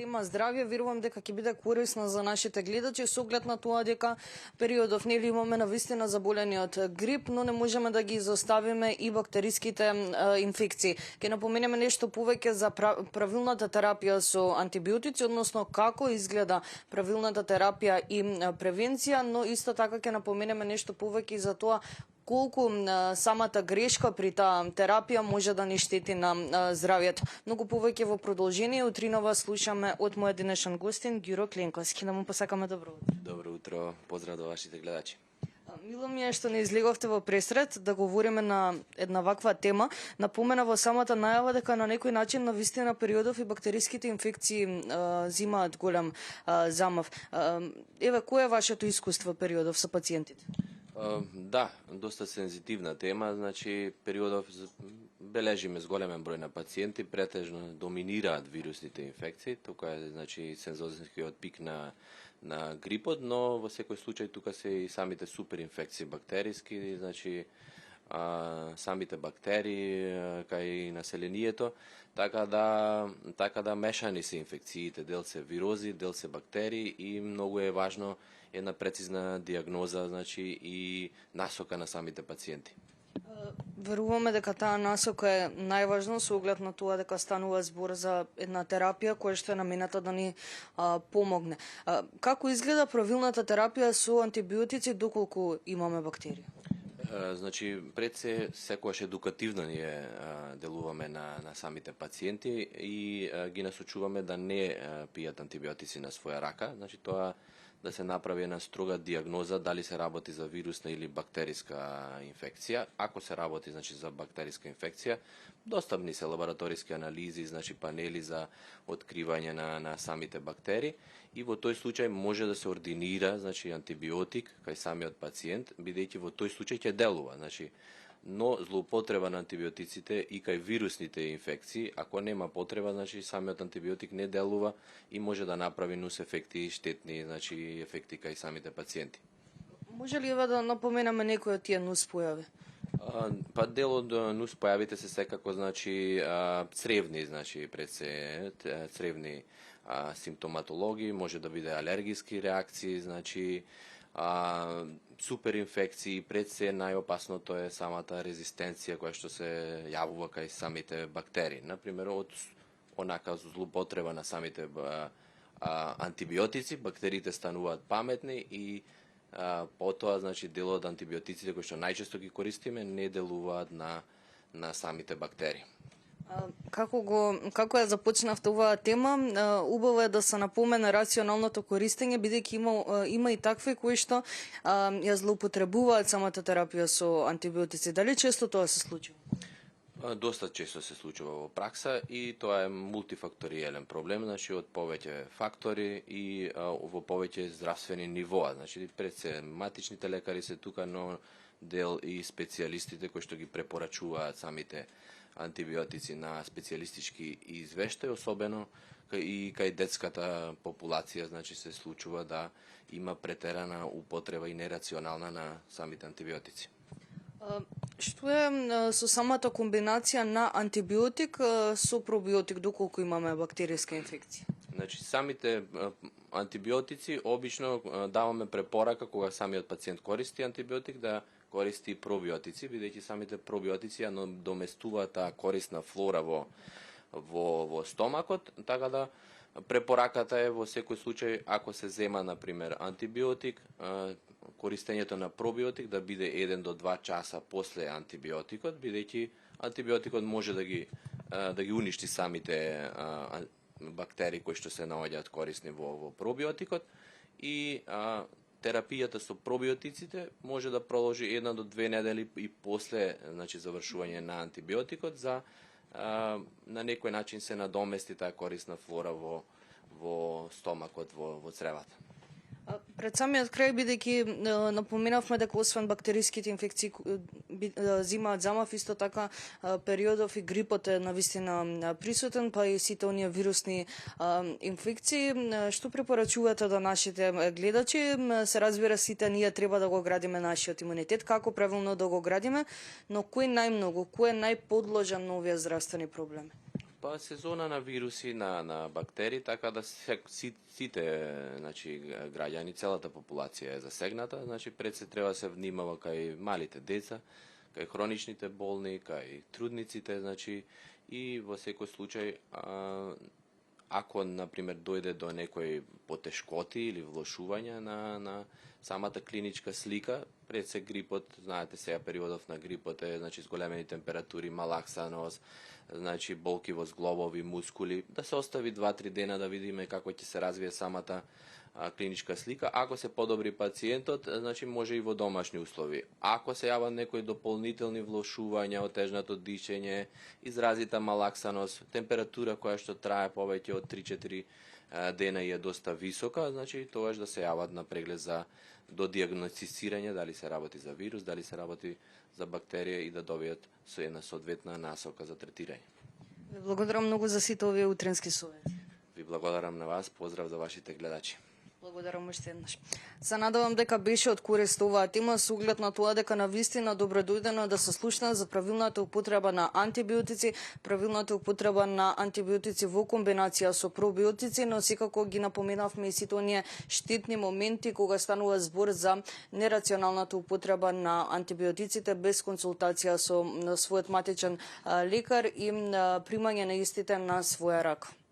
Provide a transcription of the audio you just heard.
тема здравје, верувам дека ќе биде корисна за нашите гледачи со оглед на тоа дека периодов нели имаме навистина заболениот грип, но не можеме да ги изоставиме и бактериските инфекции. Ќе напоменеме нешто повеќе за правилната терапија со антибиотици, односно како изгледа правилната терапија и превенција, но исто така ќе напоменеме нешто повеќе за тоа колку самата грешка при таа терапија може да ни штети на здравјето. Многу повеќе во продолжение утринова слушаме од мојот денешен гостин Ѓуро Кленковски. Да му посакаме добро утро. Добро утро, поздрав до вашите гледачи. Мило ми е што не излеговте во пресред да говориме на една ваква тема. Напомена во самата најава дека на некој начин на вистина периодов и бактериските инфекции земаат голем замав. Еве, кој е вашето искуство периодов со пациентите? Да, доста сензитивна тема, значи периодов бележиме зголемен број на пациенти, претежно доминираат вирусните инфекции, тука е значи сензозинскиот пик на грипот, но во секој случај тука се и самите суперинфекции бактериски, значи самите бактерии кај населението, така да мешани се инфекциите, дел се вирози, дел се бактерии и многу е важно една прецизна диагноза, значи и насока на самите пациенти. Веруваме дека таа насока е најважна со оглед на тоа дека станува збор за една терапија која што е намената да ни помогне. Како изгледа правилната терапија со антибиотици доколку имаме бактерии? Значи, пред се секогаш едукативно ние делуваме на самите пациенти и ги насочуваме да не пијат антибиотици на своја рака. Значи, тоа да се направи една строга диагноза дали се работи за вирусна или бактериска инфекција. Ако се работи значи за бактериска инфекција, достапни се лабораториски анализи, значи панели за откривање на самите бактерии и во тој случај може да се ординира значи антибиотик кај самиот пациент, бидејќи во тој случај ќе делува, значи но злоупотреба на антибиотиците и кај вирусните инфекции, ако нема потреба, значи самиот антибиотик не делува и може да направи нус ефекти, штетни, значи ефекти кај самите пациенти. Може ли да напоменаме некои од тие нус појави? Па дел од нус појавите се секако значи цревни, значи пред се цревни симптоматологии, може да биде алергиски реакции, значи суперинфекции, пред се најопасното е самата резистенција која што се јавува кај самите бактерии. Например, од онака злоупотреба на самите антибиотици, бактериите стануваат паметни и потоа значи дел од антибиотиците кои што најчесто ги користиме не делуваат на самите бактерии. Како ја започнавте оваа тема, убаво е да се напомене рационалното користење, бидејќи има и такви кои што ја злоупотребуваат самата терапија со антибиотици. Дали често тоа се случува? Доста често се случува во пракса и тоа е мултифакториелен проблем, значи од повеќе фактори и во повеќе здравствени нивоа. Значи пред се матичните лекари се тука, но дел и специјалистите кои што ги препорачуваат самите антибиотици на специјалистички извештаи, особено и кај детската популација, значи се случува да има претерана употреба и нерационална на самите антибиотици. Што е со самата комбинација на антибиотик со пробиотик доколку имаме бактериска инфекција? Значи самите антибиотици обично даваме препорака кога самиот пациент користи антибиотик да користи пробиотици, бидејќи самите пробиотици ја доместуваат таа корисна флора во стомакот, така да препораката е во секој случај ако се зема на пример антибиотик, користењето на пробиотик да биде 1 до 2 часа после антибиотикот, бидејќи антибиотикот може да ги уништи самите бактерии кои што се наоѓаат корисни во пробиотикот и терапијата со пробиотиците може да продолжи 1 до 2 недели и после значи завршување на антибиотикот за на некој начин се надомести таа корисна флора во стомакот, во цревата. Пред самиот крај, бидејќи напоменавме дека освен бактериските инфекции земаат замав, исто така периодов и грипот е навистина присутен, па и сите оние вирусни инфекции. Што препорачувате да нашите гледачи? Се разбира, сите ние треба да го градиме нашиот имунитет, како правилно да го градиме, но кој најмногу, кој е најподложен на овие здравствени проблеми? Па сезона на вируси, на бактерии, така да сите, значи, граѓани, целата популација е засегната, значи пред се треба да се внимава кај малите деца, кај хроничните болни, кај трудниците, значи, и во секој случај, ако, например, дојде до некои потешкоти или влошување на самата клиничка слика, пред се грипот, знаете сега периодов на грипот е, значи, зголемени температури, малаксаност, значи, болки во зглобови, мускули, да се остави 2-3 дена да видиме како ќе се развие самата клиничка слика. Ако се подобри пациентот, значи може и во домашни услови. Ако се јават некои дополнителни влошувања, отежнато дишење, изразита малаксаност, температура која што трае повеќе од 3-4 дена и е доста висока, значи тогаш да се јават на преглед за до диагностицирање дали се работи за вирус, дали се работи за бактерија и да добијат со една соодветна насока за третирање. Ви благодарам многу за сите овие утренски совети. Ви благодарам на вас, поздрав за вашите гледачи. Благодарам уште еднаш. Се надевам дека беше од корист оваа тема со оглед на тоа дека навистина добродојдено да се слушна за правилната употреба на антибиотици, правилната употреба на антибиотици во комбинација со пробиотици, но секако ги напоменавме и сите оние штетни моменти кога станува збор за нерационалната употреба на антибиотиците без консултација со својот матичен лекар и примање на истите на своја рака.